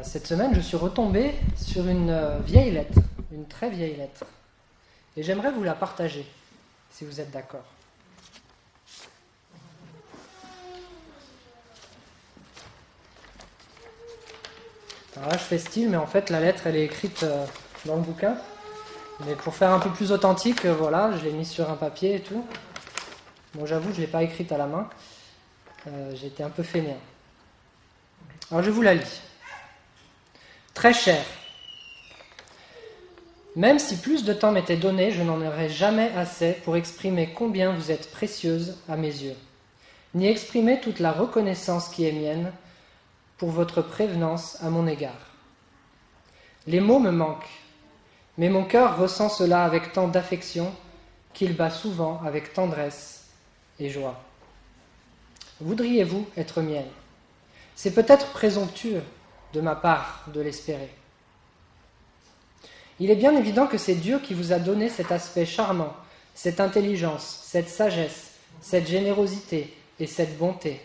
Cette semaine, je suis retombé sur une vieille lettre, une très vieille lettre. Et j'aimerais vous la partager, si vous êtes d'accord. Alors là, je fais style, mais en fait, la lettre, elle est écrite dans le bouquin. Mais pour faire un peu plus authentique, voilà, je l'ai mise sur un papier et tout. Bon, j'avoue, je ne l'ai pas écrite à la main. J'ai été un peu fainéant. Alors, je vous la lis. Très cher. Même si plus de temps m'était donné, je n'en aurais jamais assez pour exprimer combien vous êtes précieuse à mes yeux, ni exprimer toute la reconnaissance qui est mienne pour votre prévenance à mon égard. Les mots me manquent, mais mon cœur ressent cela avec tant d'affection qu'il bat souvent avec tendresse et joie. Voudriez-vous être mienne ? C'est peut-être présomptueux de ma part de l'espérer. Il est bien évident que c'est Dieu qui vous a donné cet aspect charmant, cette intelligence, cette sagesse, cette générosité et cette bonté,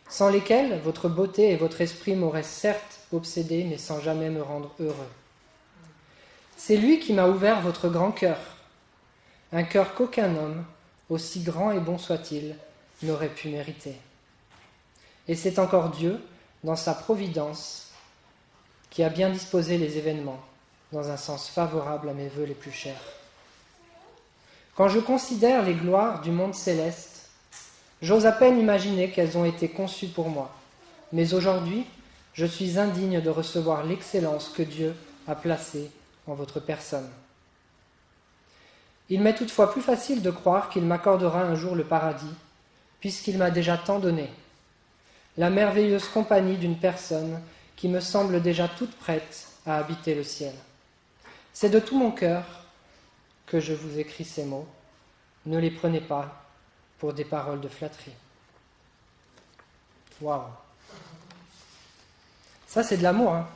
sans lesquelles votre beauté et votre esprit m'auraient certes obsédé, mais sans jamais me rendre heureux. C'est lui qui m'a ouvert votre grand cœur, un cœur qu'aucun homme, aussi grand et bon soit-il, n'aurait pu mériter. Et c'est encore Dieu, dans sa providence, qui a bien disposé les événements dans un sens favorable à mes vœux les plus chers. Quand je considère les gloires du monde céleste, j'ose à peine imaginer qu'elles ont été conçues pour moi. Mais aujourd'hui, je suis indigne de recevoir l'excellence que Dieu a placée en votre personne. Il m'est toutefois plus facile de croire qu'il m'accordera un jour le paradis, puisqu'il m'a déjà tant donné, la merveilleuse compagnie d'une personne qui me semble déjà toute prête à habiter le ciel. C'est de tout mon cœur que je vous écris ces mots. Ne les prenez pas pour des paroles de flatterie. Waouh! Ça, c'est de l'amour, hein?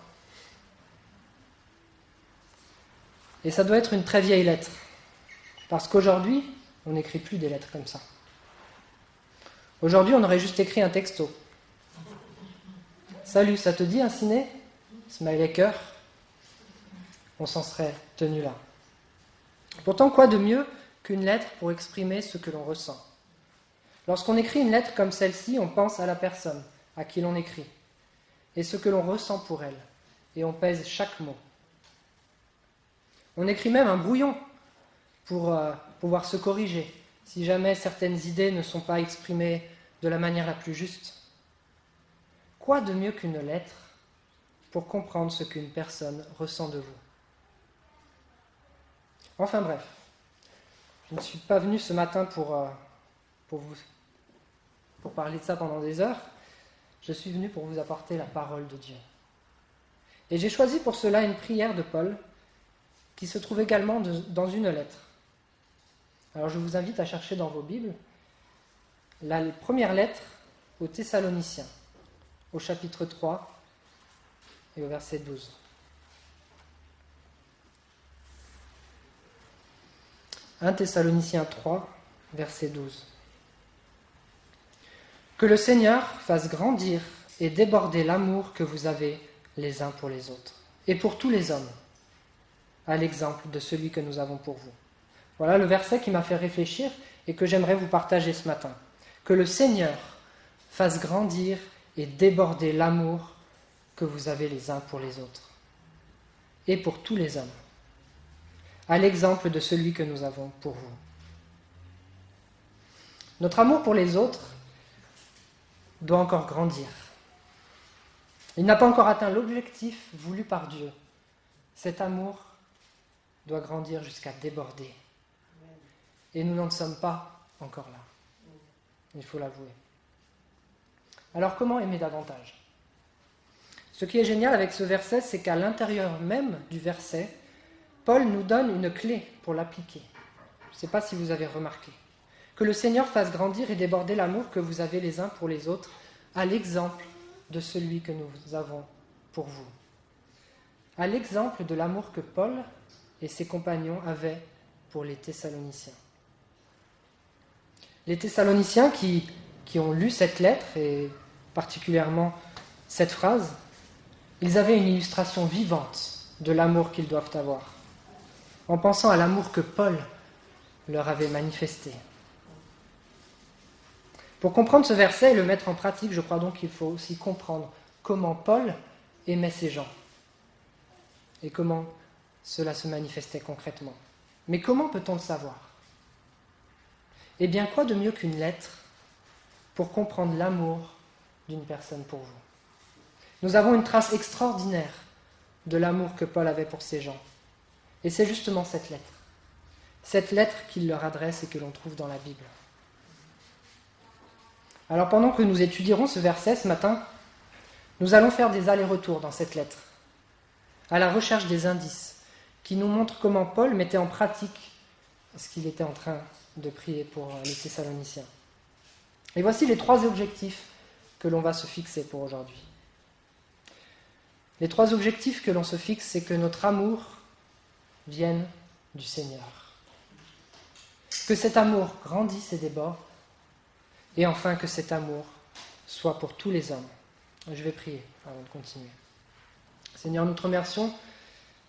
Et ça doit être une très vieille lettre. Parce qu'aujourd'hui, on n'écrit plus des lettres comme ça. Aujourd'hui, on aurait juste écrit un texto. Salut, ça te dit un ciné ? Smiley cœur. On s'en serait tenu là. Pourtant, quoi de mieux qu'une lettre pour exprimer ce que l'on ressent ? Lorsqu'on écrit une lettre comme celle-ci, on pense à la personne à qui l'on écrit et ce que l'on ressent pour elle, et on pèse chaque mot. On écrit même un brouillon pour pouvoir se corriger si jamais certaines idées ne sont pas exprimées de la manière la plus juste. Quoi de mieux qu'une lettre pour comprendre ce qu'une personne ressent de vous ? Enfin bref, je ne suis pas venu ce matin pour parler de ça pendant des heures. Je suis venu pour vous apporter la parole de Dieu. Et j'ai choisi pour cela une prière de Paul qui se trouve également dans une lettre. Alors je vous invite à chercher dans vos Bibles la première lettre aux Thessaloniciens, au chapitre 3 et au verset 12. 1 Thessaloniciens 3, verset 12. Que le Seigneur fasse grandir et déborder l'amour que vous avez les uns pour les autres, et pour tous les hommes, à l'exemple de celui que nous avons pour vous. Voilà le verset qui m'a fait réfléchir et que j'aimerais vous partager ce matin. Que le Seigneur fasse grandir et déborder l'amour que vous avez les uns pour les autres, et pour tous les hommes, à l'exemple de celui que nous avons pour vous. Notre amour pour les autres doit encore grandir. Il n'a pas encore atteint l'objectif voulu par Dieu. Cet amour doit grandir jusqu'à déborder. Et nous n'en sommes pas encore là. Il faut l'avouer. Alors comment aimer davantage ? Ce qui est génial avec ce verset, c'est qu'à l'intérieur même du verset, Paul nous donne une clé pour l'appliquer. Je ne sais pas si vous avez remarqué. Que le Seigneur fasse grandir et déborder l'amour que vous avez les uns pour les autres, à l'exemple de celui que nous avons pour vous. À l'exemple de l'amour que Paul et ses compagnons avaient pour les Thessaloniciens. Les Thessaloniciens qui ont lu cette lettre, et particulièrement cette phrase, Ils avaient une illustration vivante de l'amour qu'ils doivent avoir, en pensant à l'amour que Paul leur avait manifesté. Pour comprendre ce verset et le mettre en pratique, je crois donc qu'il faut aussi comprendre comment Paul aimait ces gens et comment cela se manifestait concrètement. Mais comment peut-on le savoir ? Eh bien, quoi de mieux qu'une lettre pour comprendre l'amour d'une personne pour vous ? Nous avons une trace extraordinaire de l'amour que Paul avait pour ces gens. Et c'est justement cette lettre qu'il leur adresse et que l'on trouve dans la Bible. Alors pendant que nous étudierons ce verset ce matin, nous allons faire des allers-retours dans cette lettre, à la recherche des indices qui nous montrent comment Paul mettait en pratique ce qu'il était en train de prier pour les Thessaloniciens. Et voici les 3 objectifs que l'on va se fixer pour aujourd'hui. Les 3 objectifs que l'on se fixe, c'est que notre amour vienne du Seigneur. Que cet amour grandisse et déborde, et enfin que cet amour soit pour tous les hommes. Je vais prier avant de continuer. Seigneur, nous te remercions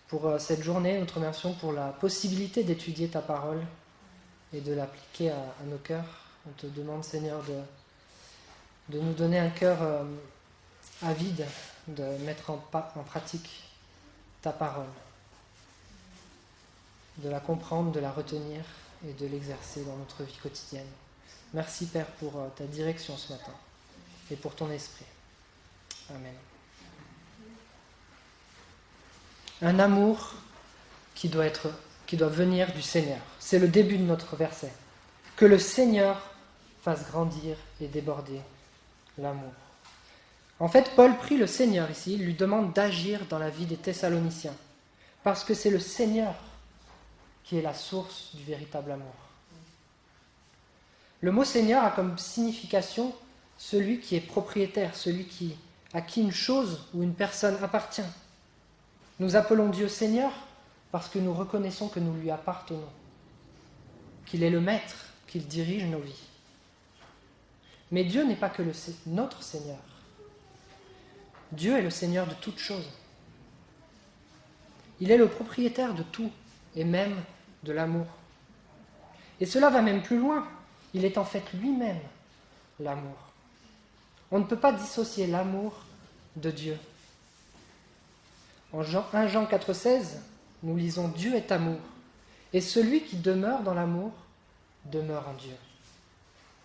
pour cette journée, nous te remercions pour la possibilité d'étudier ta parole et de l'appliquer à nos cœurs. On te demande, Seigneur, de nous donner un cœur avide, de mettre en pratique ta parole, de la comprendre, de la retenir et de l'exercer dans notre vie quotidienne. Merci, Père, pour ta direction ce matin et pour ton esprit. Amen. Un amour qui doit venir du Seigneur. C'est le début de notre verset. Que le Seigneur fasse grandir et déborder l'amour. En fait, Paul prie le Seigneur ici, il lui demande d'agir dans la vie des Thessaloniciens, parce que c'est le Seigneur qui est la source du véritable amour. Le mot Seigneur a comme signification celui qui est propriétaire, celui à qui une chose ou une personne appartient. Nous appelons Dieu Seigneur parce que nous reconnaissons que nous lui appartenons, qu'il est le maître, qu'il dirige nos vies. Mais Dieu n'est pas que notre Seigneur. Dieu est le Seigneur de toutes choses. Il est le propriétaire de tout, et même de l'amour. Et cela va même plus loin. Il est en fait lui-même l'amour. On ne peut pas dissocier l'amour de Dieu. En 1 Jean 4,16, nous lisons « Dieu est amour, et celui qui demeure dans l'amour demeure en Dieu,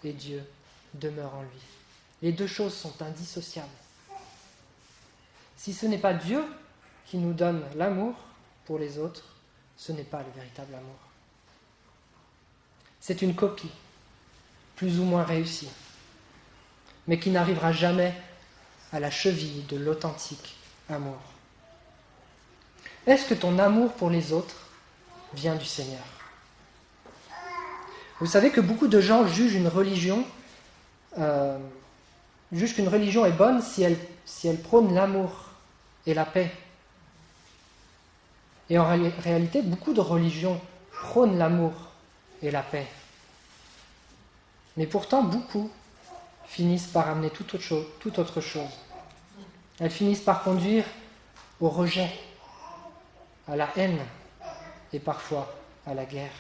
et Dieu demeure en lui. » Les 2 choses sont indissociables. Si ce n'est pas Dieu qui nous donne l'amour pour les autres, ce n'est pas le véritable amour. C'est une copie, plus ou moins réussie, mais qui n'arrivera jamais à la cheville de l'authentique amour. Est-ce que ton amour pour les autres vient du Seigneur ? Vous savez que beaucoup de gens jugent qu'une religion est bonne si elle prône l'amour et la paix. Et en réalité, beaucoup de religions prônent l'amour et la paix. Mais pourtant, beaucoup finissent par amener toute autre chose. Elles finissent par conduire au rejet, à la haine et parfois à la guerre.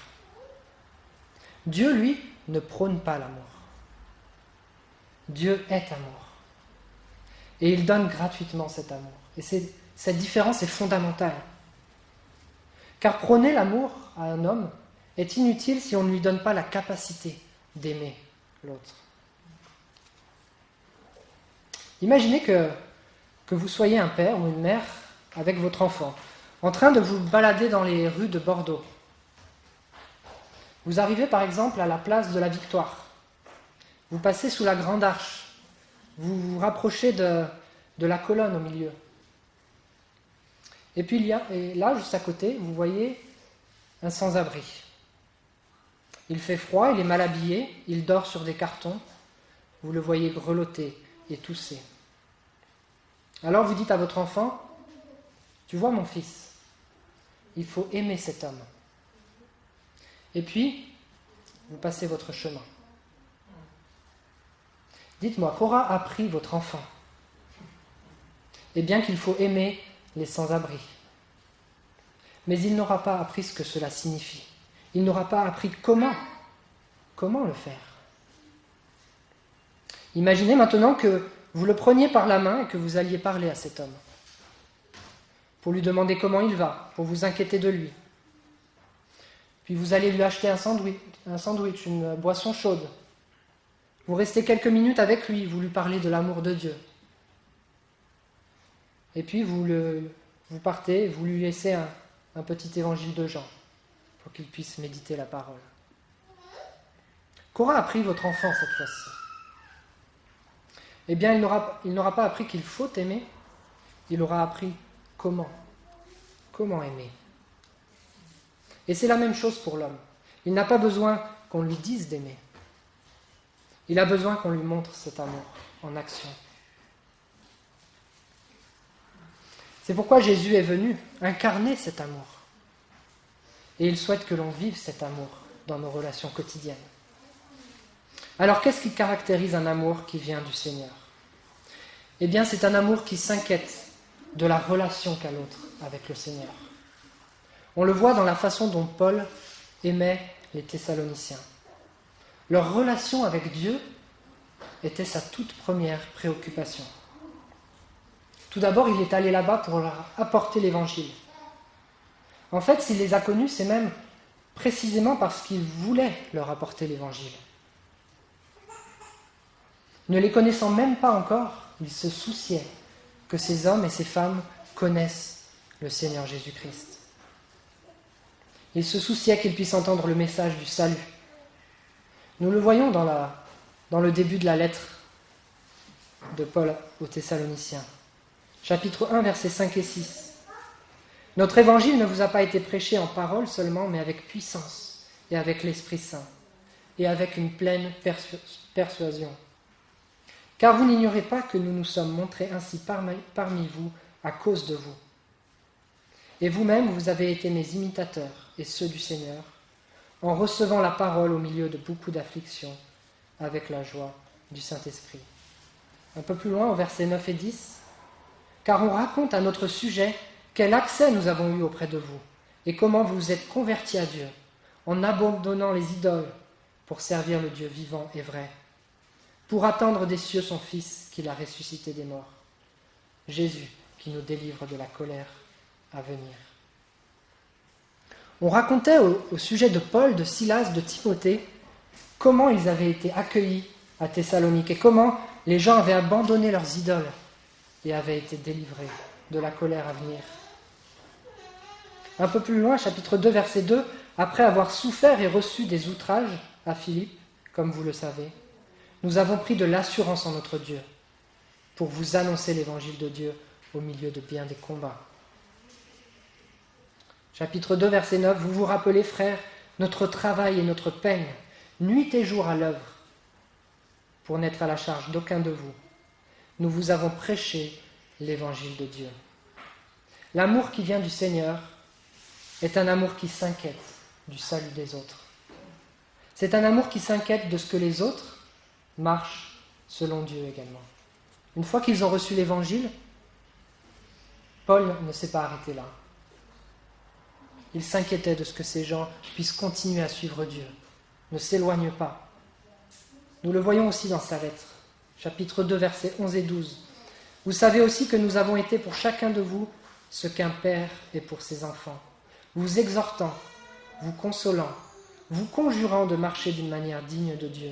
Dieu, lui, ne prône pas l'amour. Dieu est amour. Et il donne gratuitement cet amour. Et cette différence est fondamentale. Car prôner l'amour à un homme est inutile si on ne lui donne pas la capacité d'aimer l'autre. Imaginez que vous soyez un père ou une mère avec votre enfant, en train de vous balader dans les rues de Bordeaux. Vous arrivez par exemple à la place de la Victoire. Vous passez sous la Grande Arche. Vous vous rapprochez de la colonne au milieu. Et puis là, juste à côté, vous voyez un sans-abri. Il fait froid, il est mal habillé, il dort sur des cartons. Vous le voyez grelotter et tousser. Alors vous dites à votre enfant, « Tu vois mon fils, il faut aimer cet homme. » Et puis, vous passez votre chemin. Dites-moi, qu'aura appris votre enfant ? Eh bien qu'il faut aimer les sans-abri. Mais il n'aura pas appris ce que cela signifie. Il n'aura pas appris comment le faire. Imaginez maintenant que vous le preniez par la main et que vous alliez parler à cet homme, pour lui demander comment il va, pour vous inquiéter de lui. Puis vous allez lui acheter un sandwich, une boisson chaude. Vous restez quelques minutes avec lui, vous lui parlez de l'amour de Dieu. Et puis vous partez, vous lui laissez un petit évangile de Jean, pour qu'il puisse méditer la parole. Qu'aura appris votre enfant cette fois-ci ? Eh bien, il n'aura pas appris qu'il faut aimer, il aura appris comment aimer. Et c'est la même chose pour l'homme. Il n'a pas besoin qu'on lui dise d'aimer. Il a besoin qu'on lui montre cet amour en action. C'est pourquoi Jésus est venu incarner cet amour. Et il souhaite que l'on vive cet amour dans nos relations quotidiennes. Alors, qu'est-ce qui caractérise un amour qui vient du Seigneur ? Eh bien, c'est un amour qui s'inquiète de la relation qu'a l'autre avec le Seigneur. On le voit dans la façon dont Paul aimait les Thessaloniciens. Leur relation avec Dieu était sa toute première préoccupation. Tout d'abord, il est allé là-bas pour leur apporter l'Évangile. En fait, s'il les a connus, c'est même précisément parce qu'il voulait leur apporter l'Évangile. Ne les connaissant même pas encore, il se souciait que ces hommes et ces femmes connaissent le Seigneur Jésus-Christ. Il se souciait qu'ils puissent entendre le message du salut. Nous le voyons dans le début de la lettre de Paul aux Thessaloniciens. Chapitre 1, versets 5 et 6. « Notre évangile ne vous a pas été prêché en parole seulement, mais avec puissance et avec l'Esprit Saint, et avec une pleine persuasion. Car vous n'ignorez pas que nous nous sommes montrés ainsi parmi vous à cause de vous. Et vous-même, vous avez été mes imitateurs et ceux du Seigneur, en recevant la parole au milieu de beaucoup d'afflictions, avec la joie du Saint-Esprit. » Un peu plus loin, au versets 9 et 10, « Car on raconte à notre sujet quel accès nous avons eu auprès de vous, et comment vous vous êtes convertis à Dieu, en abandonnant les idoles pour servir le Dieu vivant et vrai, pour attendre des cieux son Fils qu'il a ressuscité des morts, Jésus qui nous délivre de la colère à venir. » On racontait au sujet de Paul, de Silas, de Timothée, comment ils avaient été accueillis à Thessalonique et comment les gens avaient abandonné leurs idoles et avaient été délivrés de la colère à venir. Un peu plus loin, chapitre 2, verset 2, après avoir souffert et reçu des outrages à Philippe, comme vous le savez, nous avons pris de l'assurance en notre Dieu pour vous annoncer l'évangile de Dieu au milieu de bien des combats. Chapitre 2, verset 9, vous vous rappelez, frères, notre travail et notre peine, nuit et jour à l'œuvre, pour n'être à la charge d'aucun de vous. Nous vous avons prêché l'évangile de Dieu. L'amour qui vient du Seigneur est un amour qui s'inquiète du salut des autres. C'est un amour qui s'inquiète de ce que les autres marchent selon Dieu également. Une fois qu'ils ont reçu l'évangile, Paul ne s'est pas arrêté là. Il s'inquiétait de ce que ces gens puissent continuer à suivre Dieu, ne s'éloignent pas. Nous le voyons aussi dans sa lettre, chapitre 2, versets 11 et 12. Vous savez aussi que nous avons été pour chacun de vous ce qu'un père est pour ses enfants, vous exhortant, vous consolant, vous conjurant de marcher d'une manière digne de Dieu,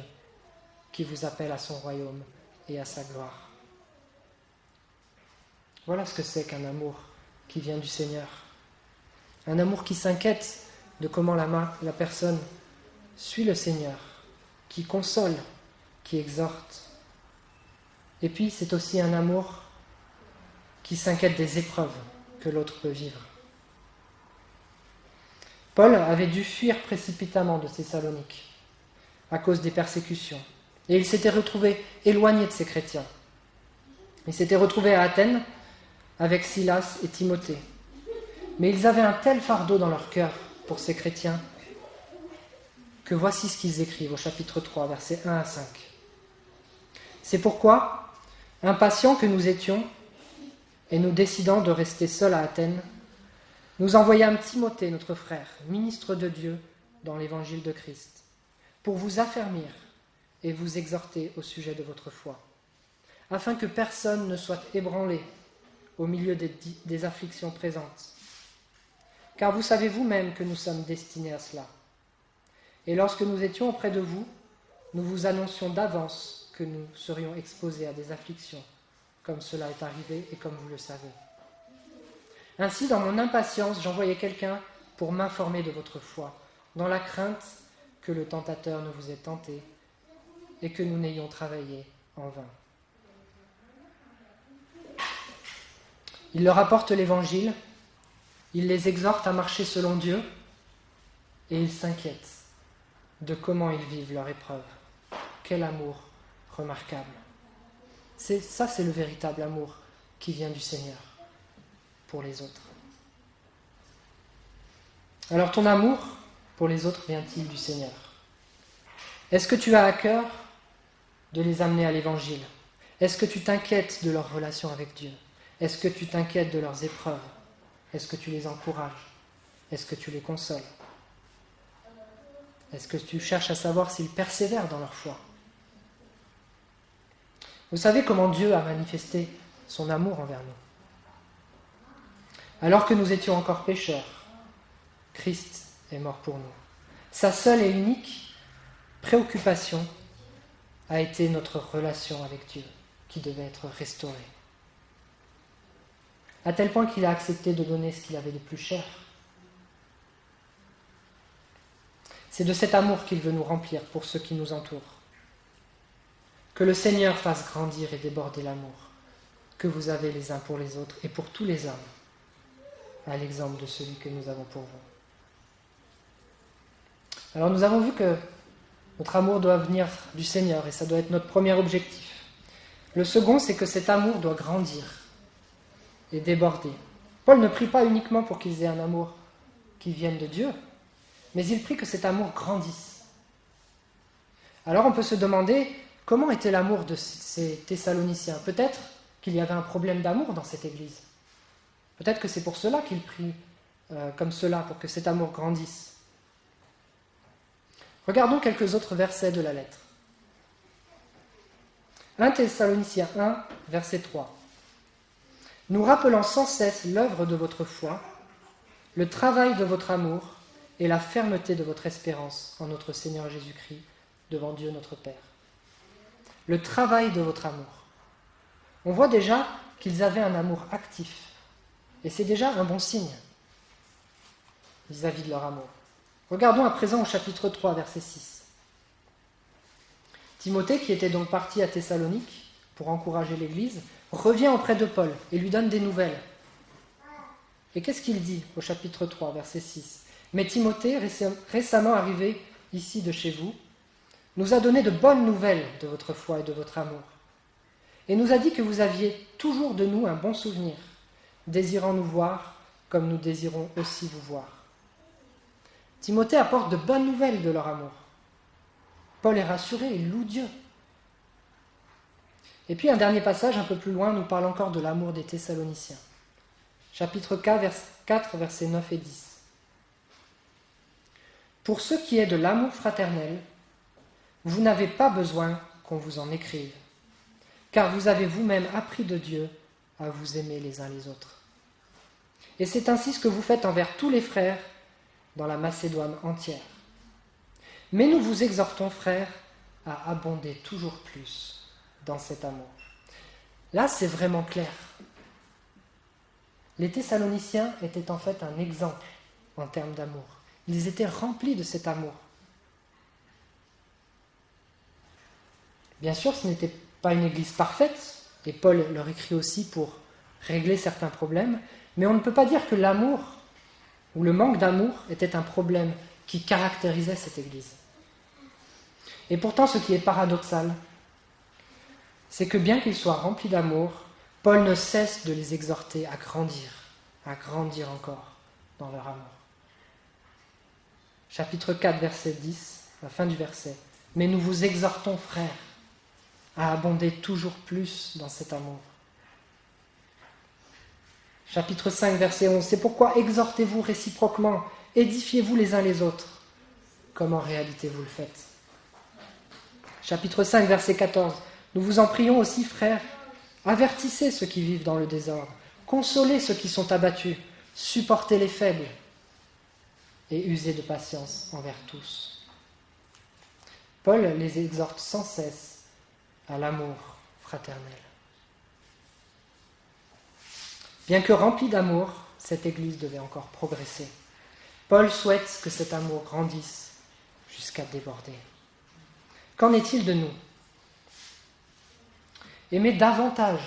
qui vous appelle à son royaume et à sa gloire. Voilà ce que c'est qu'un amour qui vient du Seigneur. Un amour qui s'inquiète de comment la personne suit le Seigneur, qui console, qui exhorte. Et puis c'est aussi un amour qui s'inquiète des épreuves que l'autre peut vivre. Paul avait dû fuir précipitamment de Thessalonique à cause des persécutions. Et il s'était retrouvé éloigné de ses chrétiens. Il s'était retrouvé à Athènes avec Silas et Timothée. Mais ils avaient un tel fardeau dans leur cœur pour ces chrétiens que voici ce qu'ils écrivent au chapitre 3, versets 1 à 5. C'est pourquoi, impatients que nous étions, et nous décidant de rester seuls à Athènes, nous envoyâmes Timothée, notre frère, ministre de Dieu dans l'évangile de Christ, pour vous affermir et vous exhorter au sujet de votre foi, afin que personne ne soit ébranlé au milieu des afflictions présentes. Car vous savez vous-même que nous sommes destinés à cela. Et lorsque nous étions auprès de vous, nous vous annoncions d'avance que nous serions exposés à des afflictions, comme cela est arrivé et comme vous le savez. Ainsi, dans mon impatience, j'envoyais quelqu'un pour m'informer de votre foi, dans la crainte que le tentateur ne vous ait tenté et que nous n'ayons travaillé en vain. Il leur apporte l'Évangile, il les exhorte à marcher selon Dieu et il s'inquiète de comment ils vivent leur épreuve. Quel amour remarquable. C'est le véritable amour qui vient du Seigneur pour les autres. Alors ton amour pour les autres vient-il du Seigneur? Est-ce que tu as à cœur de les amener à l'Évangile? Est-ce que tu t'inquiètes de leur relation avec Dieu? Est-ce que tu t'inquiètes de leurs épreuves? Est-ce que tu les encourages? Est-ce que tu les consoles? Est-ce que tu cherches à savoir s'ils persévèrent dans leur foi? Vous savez comment Dieu a manifesté son amour envers nous. Alors que nous étions encore pécheurs, Christ est mort pour nous. Sa seule et unique préoccupation a été notre relation avec Dieu, qui devait être restaurée. À tel point qu'il a accepté de donner ce qu'il avait de plus cher. C'est de cet amour qu'il veut nous remplir pour ceux qui nous entourent. Que le Seigneur fasse grandir et déborder l'amour que vous avez les uns pour les autres et pour tous les hommes, à l'exemple de celui que nous avons pour vous. Alors nous avons vu que notre amour doit venir du Seigneur et ça doit être notre premier objectif. Le second, c'est que cet amour doit grandir et déborder. Paul ne prie pas uniquement pour qu'ils aient un amour qui vienne de Dieu, mais il prie que cet amour grandisse. Alors on peut se demander comment était l'amour de ces Thessaloniciens. Peut-être qu'il y avait un problème d'amour dans cette église. Peut-être que c'est pour cela qu'il prie comme cela, pour que cet amour grandisse. Regardons quelques autres versets de la lettre. 1 Thessaloniciens 1, verset 3. Nous rappelant sans cesse l'œuvre de votre foi, le travail de votre amour et la fermeté de votre espérance en notre Seigneur Jésus-Christ devant Dieu notre Père. Le travail de votre amour. On voit déjà qu'ils avaient un amour actif. Et c'est déjà un bon signe vis-à-vis de leur amour. Regardons à présent au chapitre 3, verset 6. Timothée, qui était donc parti à Thessalonique pour encourager l'Église, revient auprès de Paul et lui donne des nouvelles. Et qu'est-ce qu'il dit au chapitre 3, verset 6 ? Mais Timothée, récemment arrivé ici de chez vous, nous a donné de bonnes nouvelles de votre foi et de votre amour, et nous a dit que vous aviez toujours de nous un bon souvenir, désirant nous voir comme nous désirons aussi vous voir. Timothée apporte de bonnes nouvelles de leur amour. Paul est rassuré, il loue Dieu. Et puis un dernier passage un peu plus loin nous parle encore de l'amour des Thessaloniciens. Chapitre 4, versets 9 et 10. Pour ce qui est de l'amour fraternel, vous n'avez pas besoin qu'on vous en écrive, car vous avez vous-même appris de Dieu à vous aimer les uns les autres. Et c'est ainsi ce que vous faites envers tous les frères dans la Macédoine entière. Mais nous vous exhortons, frères, à abonder toujours plus dans cet amour. Là, c'est vraiment clair. Les Thessaloniciens étaient en fait un exemple en termes d'amour. Ils étaient remplis de cet amour. Bien sûr, ce n'était pas une église parfaite, et Paul leur écrit aussi pour régler certains problèmes, mais on ne peut pas dire que l'amour ou le manque d'amour était un problème qui caractérisait cette église. Et pourtant, ce qui est paradoxal, c'est que bien qu'ils soient remplis d'amour, Paul ne cesse de les exhorter à grandir encore dans leur amour. Chapitre 4, verset 10, la fin du verset. « Mais nous vous exhortons, frères, à abonder toujours plus dans cet amour. » Chapitre 5, verset 11. C'est pourquoi exhortez-vous réciproquement, édifiez-vous les uns les autres, comme en réalité vous le faites. Chapitre 5, verset 14. Nous vous en prions aussi, frères, avertissez ceux qui vivent dans le désordre, consolez ceux qui sont abattus, supportez les faibles et usez de patience envers tous. Paul les exhorte sans cesse à l'amour fraternel. Bien que remplie d'amour, cette Église devait encore progresser. Paul souhaite que cet amour grandisse jusqu'à déborder. Qu'en est-il de nous ? Aimer davantage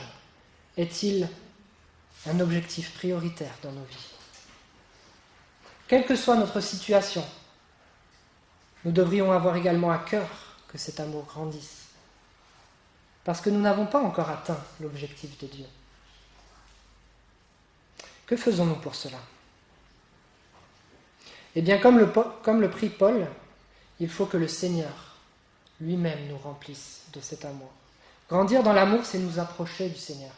est-il un objectif prioritaire dans nos vies ? Quelle que soit notre situation, nous devrions avoir également à cœur que cet amour grandisse, parce que nous n'avons pas encore atteint l'objectif de Dieu. Que faisons-nous pour cela ? Eh bien, comme le prie Paul, il faut que le Seigneur lui-même nous remplisse de cet amour. Grandir dans l'amour, c'est nous approcher du Seigneur.